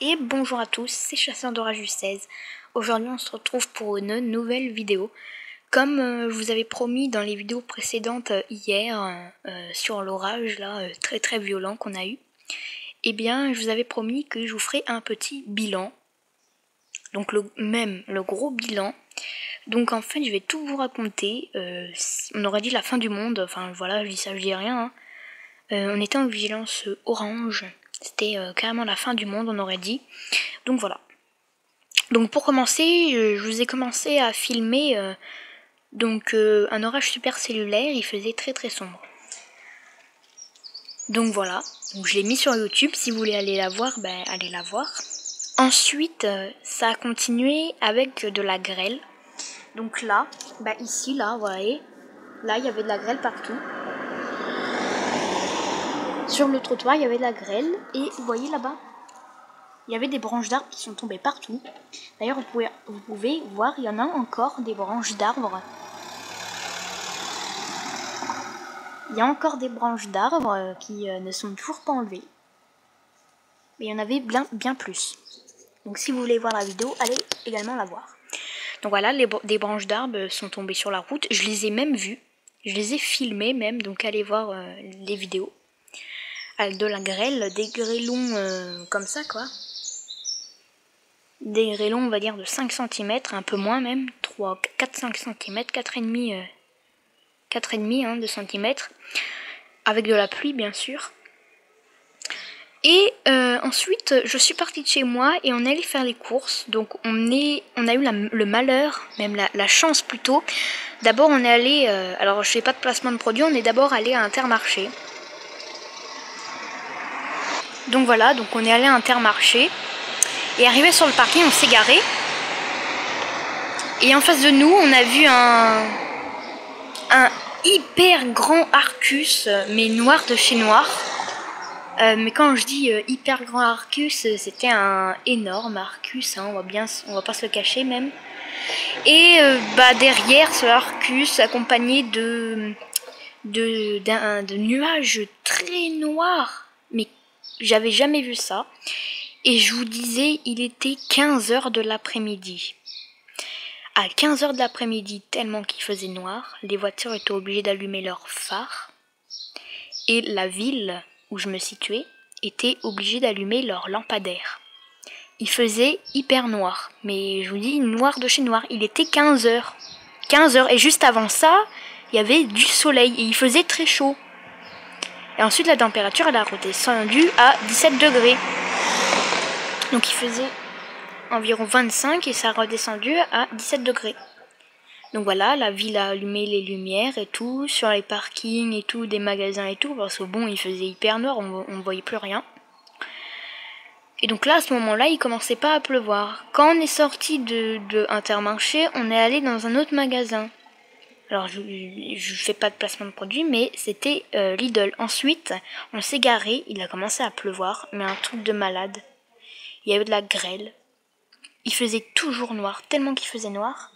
Et bonjour à tous, c'est Chasseur d'Orage du 16. Aujourd'hui on se retrouve pour une nouvelle vidéo. Comme je vous avais promis dans les vidéos précédentes hier sur l'orage là très violent qu'on a eu, eh bien je vous avais promis que je vous ferai un petit bilan. Donc le gros bilan. Donc en fait je vais tout vous raconter. On aurait dit la fin du monde, enfin voilà, je dis ça, je dis rien. Hein. On était en vigilance orange. C'était carrément la fin du monde, on aurait dit. Donc voilà. Donc pour commencer, je vous ai commencé à filmer un orage supercellulaire, il faisait très sombre. Donc voilà, donc je l'ai mis sur YouTube, si vous voulez aller la voir, ben allez la voir. Ensuite, ça a continué avec de la grêle. Donc là, ben ici, là, vous voyez, là il y avait de la grêle partout. Sur le trottoir, il y avait de la grêle et vous voyez là-bas, il y avait des branches d'arbres qui sont tombées partout. D'ailleurs, vous pouvez voir, il y en a encore des branches d'arbres. Il y a encore des branches d'arbres qui ne sont toujours pas enlevées. Mais il y en avait bien plus. Donc si vous voulez voir la vidéo, allez également la voir. Donc voilà, des branches d'arbres sont tombées sur la route. Je les ai même vues. Je les ai filmées même, donc allez voir les vidéos. Avec de la grêle, des grêlons comme ça quoi. Des grêlons on va dire de 5 cm, un peu moins même, 4-5 cm, 4,5 de centimètres, avec de la pluie bien sûr. Et ensuite je suis partie de chez moi et on est allé faire les courses. Donc on a eu le malheur, même la chance plutôt. D'abord on est allé, alors je fais pas de placement de produit, on est d'abord allé à Intermarché. Donc voilà, donc on est allé à Intermarché. Et arrivé sur le parking, on s'est garé. Et en face de nous, on a vu un hyper grand Arcus, mais noir de chez noir. Mais quand je dis hyper grand Arcus, c'était un énorme Arcus, hein, on va pas se le cacher même. Et derrière ce Arcus, accompagné de nuages très noirs, mais j'avais jamais vu ça. Et je vous disais, il était 15h de l'après-midi. À 15h de l'après-midi, tellement qu'il faisait noir, les voitures étaient obligées d'allumer leurs phares. Et la ville où je me situais était obligée d'allumer leurs lampadaires. Il faisait hyper noir, mais je vous dis noir de chez noir. Il était 15h. 15h, et juste avant ça, il y avait du soleil et il faisait très chaud. Et ensuite la température elle a redescendu à 17 degrés. Donc il faisait environ 25 et ça a redescendu à 17 degrés. Donc voilà, la ville a allumé les lumières et tout, sur les parkings et tout, des magasins et tout, parce que bon, il faisait hyper noir, on ne voyait plus rien. Et donc là, à ce moment-là, il commençait pas à pleuvoir. Quand on est sorti de Intermarché, on est allé dans un autre magasin. Alors je fais pas de placement de produit, mais c'était Lidl. Ensuite, on s'est garé, il a commencé à pleuvoir, mais un truc de malade. Il y avait de la grêle. Il faisait toujours noir, tellement qu'il faisait noir.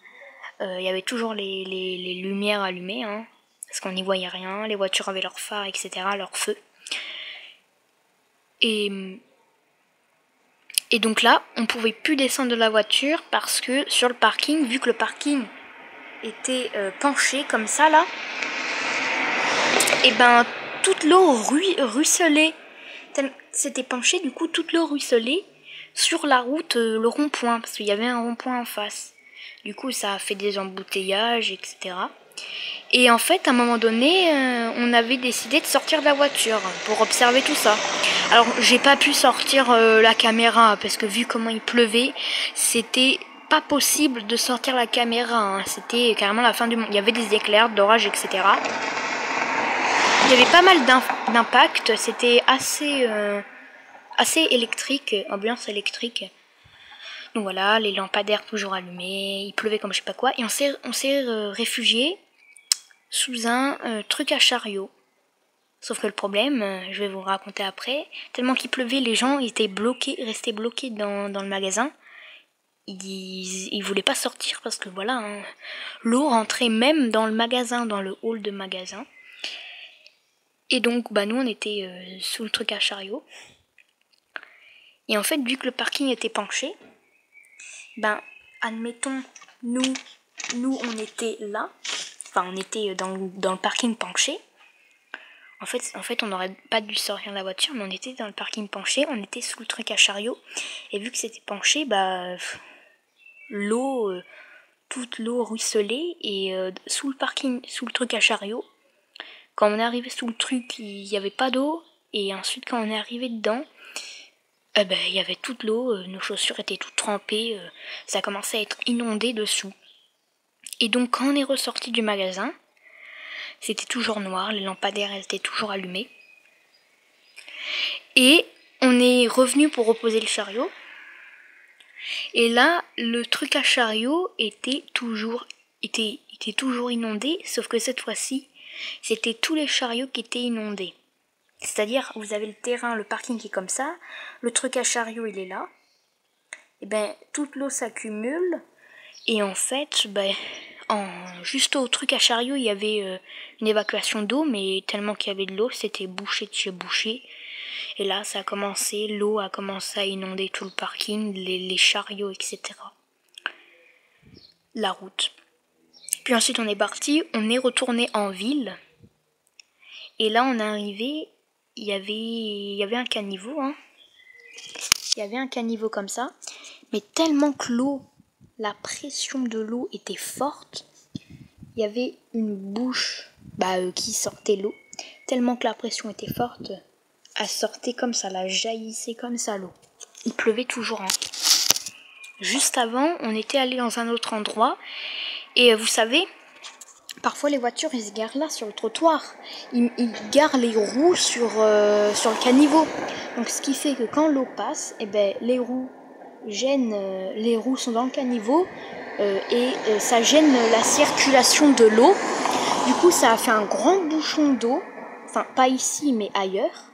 Il y avait toujours les lumières allumées, hein, parce qu'on n'y voyait rien. Les voitures avaient leurs phares, etc., leurs feux. Et donc là, on pouvait plus descendre de la voiture parce que sur le parking, vu que le parking était penché comme ça là, et ben toute l'eau ruisselait. C'était penché, du coup toute l'eau ruisselait sur la route, le rond-point, parce qu'il y avait un rond-point en face. Du coup ça a fait des embouteillages, etc. Et en fait à un moment donné, on avait décidé de sortir de la voiture pour observer tout ça. Alors j'ai pas pu sortir la caméra parce que vu comment il pleuvait, c'était pas possible de sortir la caméra, hein. C'était carrément la fin du monde. Il y avait des éclairs, d'orage, etc. Il y avait pas mal d'impact, c'était assez électrique, ambiance électrique. Donc voilà, les lampadaires toujours allumés, il pleuvait comme je sais pas quoi, et on s'est réfugié sous un truc à chariot. Sauf que le problème, je vais vous raconter après, tellement qu'il pleuvait, les gens étaient restés bloqués dans le magasin. Ils voulaient pas sortir parce que voilà, hein, l'eau rentrait même dans le magasin, dans le hall de magasin. Et donc nous on était sous le truc à chariot. Et en fait, vu que le parking était penché, ben, admettons, nous on était là, enfin on était dans le parking penché. En fait, on n'aurait pas dû sortir de la voiture, mais on était dans le parking penché, on était sous le truc à chariot, et vu que c'était penché, bah l'eau, toute l'eau ruisselait, et sous le parking, sous le truc à chariot, quand on est arrivé sous le truc, il n'y avait pas d'eau, et ensuite quand on est arrivé dedans, il y avait toute l'eau, nos chaussures étaient toutes trempées, ça commençait à être inondé dessous. Et donc quand on est ressorti du magasin, c'était toujours noir, les lampadaires elles étaient toujours allumées. Et on est revenu pour reposer le chariot. Et là, le truc à chariot était toujours inondé, sauf que cette fois-ci, c'était tous les chariots qui étaient inondés. C'est-à-dire, vous avez le terrain, le parking qui est comme ça, le truc à chariot il est là, et ben toute l'eau s'accumule, et en fait, juste au truc à chariot, il y avait une évacuation d'eau, mais tellement qu'il y avait de l'eau, c'était bouché de chez bouché. Et là, l'eau a commencé à inonder tout le parking, les chariots, etc. La route. Puis ensuite, on est parti, on est retourné en ville. Et là, on est arrivé, il y avait un caniveau, hein. Il y avait un caniveau comme ça, mais tellement que la pression de l'eau était forte, il y avait une bouche qui sortait l'eau, tellement que la pression était forte, elle sortait comme ça, elle jaillissait comme ça l'eau. Il pleuvait toujours, hein. Juste avant, on était allé dans un autre endroit, et vous savez, parfois les voitures ils se garent là sur le trottoir, ils garent les roues sur le caniveau. Donc ce qui fait que quand l'eau passe, les roues gênent, les roues sont dans le caniveau et ça gêne la circulation de l'eau. Du coup ça a fait un grand bouchon d'eau, enfin pas ici mais ailleurs.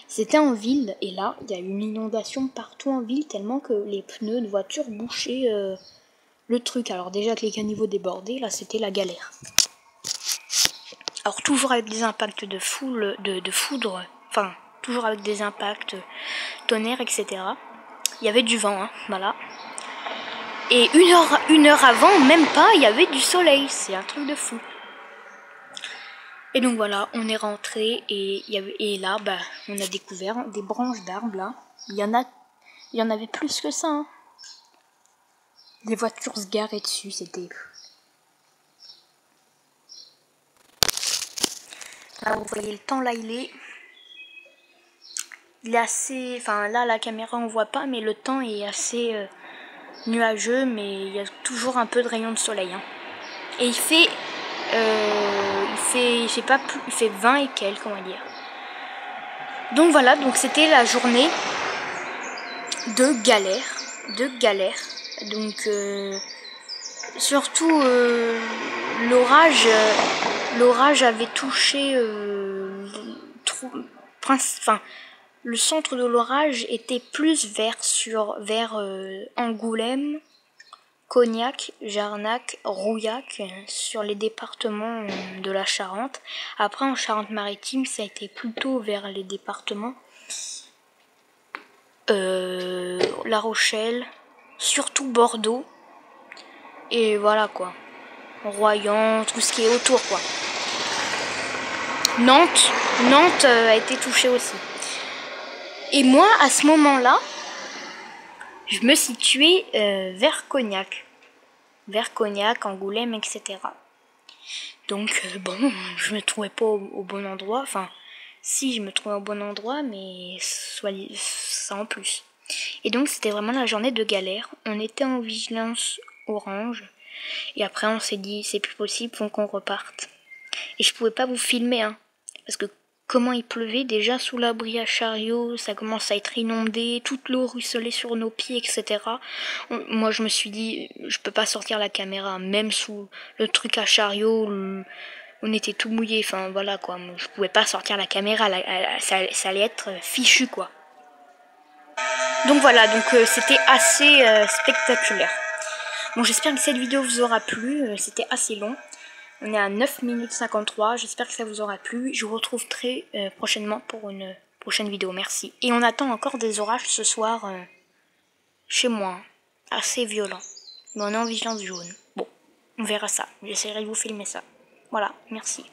C'était en ville et là il y a eu une inondation partout en ville tellement que les pneus de voiture bouchaient le truc. Alors déjà que les caniveaux débordaient, là c'était la galère. Alors toujours avec des impacts de foudre, enfin toujours avec des impacts, tonnerre, etc. Il y avait du vent, hein, voilà. Et une heure avant, même pas, il y avait du soleil, c'est un truc de fou. Et donc voilà, on est rentré et là, on a découvert des branches d'arbres là. Il y en avait plus que ça, hein. Des voitures se garaient dessus, c'était... Là, vous voyez le temps, là, il est assez... Enfin, là, la caméra, on voit pas, mais le temps est assez nuageux, mais il y a toujours un peu de rayons de soleil, hein. Et il fait 20 et quelques, on va dire. Donc voilà, donc c'était la journée de galère. Donc surtout l'orage avait touché le centre de l'orage était plus vers Angoulême, Cognac, Jarnac, Rouillac, sur les départements de la Charente. Après, en Charente-Maritime, ça a été plutôt vers les départements La Rochelle, surtout Bordeaux, et voilà quoi. Royan, tout ce qui est autour quoi. Nantes a été touchée aussi. Et moi, à ce moment-là, je me situais vers Cognac, Angoulême, etc. Donc je me trouvais pas au bon endroit. Enfin, si je me trouvais au bon endroit, mais ça en plus. Et donc c'était vraiment la journée de galère. On était en vigilance orange. Et après on s'est dit c'est plus possible, faut qu'on reparte. Et je pouvais pas vous filmer, hein, parce que comment il pleuvait, déjà sous l'abri à chariot, ça commence à être inondé, toute l'eau ruisselait sur nos pieds, etc. Moi je me suis dit, je peux pas sortir la caméra, même sous le truc à chariot, on était tout mouillé, enfin voilà quoi, je pouvais pas sortir la caméra, ça allait être fichu quoi. Donc voilà, c'était assez spectaculaire. Bon, j'espère que cette vidéo vous aura plu, c'était assez long. On est à 9 minutes 53, j'espère que ça vous aura plu. Je vous retrouve très prochainement pour une prochaine vidéo, merci. Et on attend encore des orages ce soir chez moi, assez violents. Mais on est en vigilance jaune. Bon, on verra ça. J'essaierai de vous filmer ça. Voilà, merci.